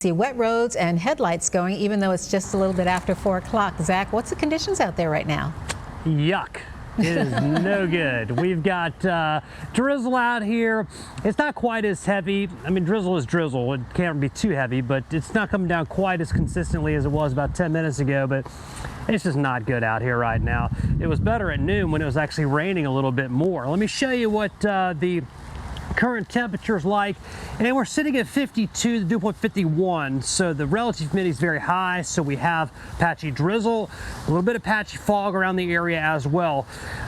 See wet roads and headlights going, even though it's just a little bit after 4 o'clock. Zach, what's the conditions out there right now? Yuck. It is no good. We've got drizzle out here. It's not quite as heavy. I mean, drizzle is drizzle. It can't be too heavy, but it's not coming down quite as consistently as it was about 10 minutes ago, but it's just not good out here right now. It was better at noon when it was actually raining a little bit more. Let me show you what the current temperatures like, and we're sitting at 52, the dew point 51, so the relative humidity is very high, so we have patchy drizzle, a little bit of patchy fog around the area as well.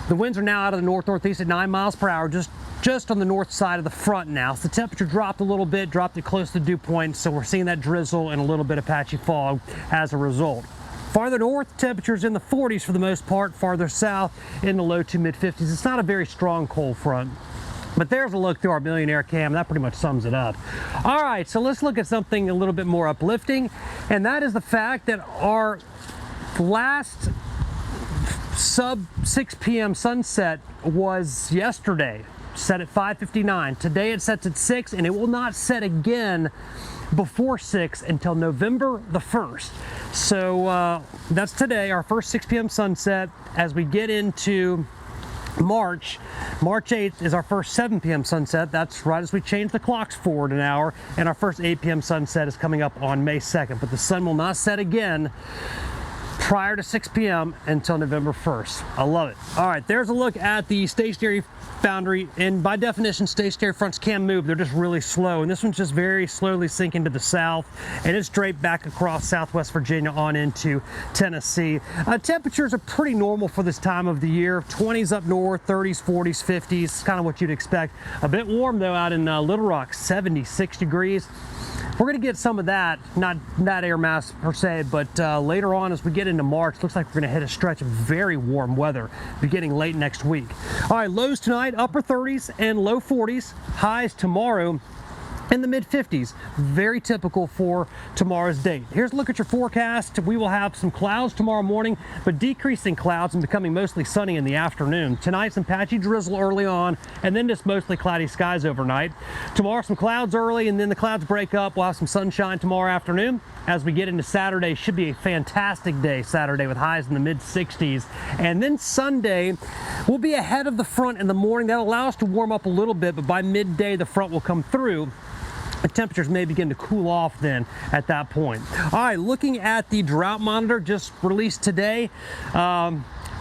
The winds are now out of the north-northeast at 9 miles per hour, just on the north side of the front now. So the temperature dropped a little bit, dropped it close to the dew point, so we're seeing that drizzle and a little bit of patchy fog as a result. Farther north, temperatures in the 40s for the most part. Farther south, in the low to mid 50s. It's not a very strong cold front. But there's a look through our Millionaire Cam. That pretty much sums it up. All right, so let's look at something a little bit more uplifting, and that is the fact that our last sub 6 p.m. sunset was yesterday, set at 5:59. Today it sets at 6, and it will not set again before 6 until November the 1st. So that's today, our first 6 p.m. sunset. As we get into March 8th is our first 7 p.m. sunset. That's right as we change the clocks forward an hour, and our first 8 p.m. sunset is coming up on May 2nd. But the sun will not set again prior to 6 p.m. until November 1st. I love it. All right, there's a look at the stationary boundary, and by definition, stationary fronts can move. They're just really slow, and this one's just very slowly sinking to the south, and it's straight back across southwest Virginia on into Tennessee. Temperatures are pretty normal for this time of the year. 20s up north, 30s, 40s, 50s, kind of what you'd expect. A bit warm though out in Little Rock, 76 degrees. We're going to get some of that, not that air mass per se, but later on as we get into March, looks like we're going to hit a stretch of very warm weather beginning late next week. All right, lows tonight, upper 30s and low 40s. Highs tomorrow in the mid 50s, very typical for tomorrow's date. Here's a look at your forecast. We will have some clouds tomorrow morning, but decreasing clouds and becoming mostly sunny in the afternoon. Tonight, some patchy drizzle early on, and then just mostly cloudy skies overnight. Tomorrow, some clouds early, and then the clouds break up. We'll have some sunshine tomorrow afternoon. As we get into Saturday, should be a fantastic day Saturday with highs in the mid 60s. And then Sunday, we'll be ahead of the front in the morning. That'll allow us to warm up a little bit, but by midday, the front will come through. The temperatures may begin to cool off then at that point. All right, looking at the drought monitor just released today.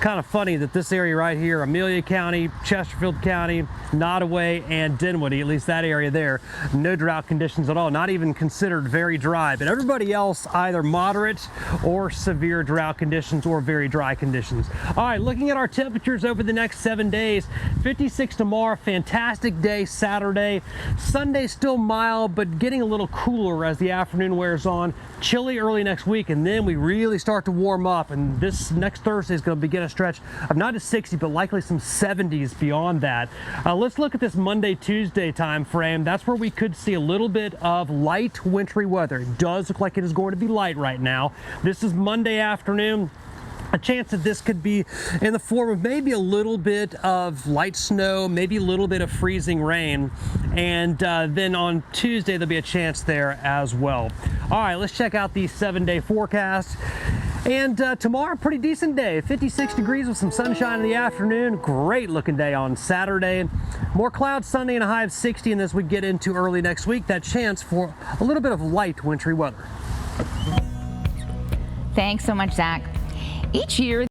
Kind of funny that this area right here, Amelia County, Chesterfield County, Nottoway, and Dinwiddie, at least that area there, no drought conditions at all, not even considered very dry, but everybody else either moderate or severe drought conditions or very dry conditions. All right, looking at our temperatures over the next 7 days, 56 tomorrow, fantastic day Saturday. Sunday still mild, but getting a little cooler as the afternoon wears on. Chilly early next week, and then we really start to warm up, and this next Thursday is going to begin a stretch of not just 60, but likely some 70s beyond that. Let's look at this Monday, Tuesday time frame. That's where we could see a little bit of light wintry weather. It does look like it is going to be light right now. This is Monday afternoon. A chance that this could be in the form of maybe a little bit of light snow, maybe a little bit of freezing rain, and then on Tuesday there'll be a chance there as well. All right, let's check out the 7-day forecast. And tomorrow, pretty decent day, 56 degrees with some sunshine in the afternoon. Great looking day on Saturday. More clouds Sunday and a high of 60, and as we get into early next week, that chance for a little bit of light wintry weather. Thanks so much, Zach. Each year,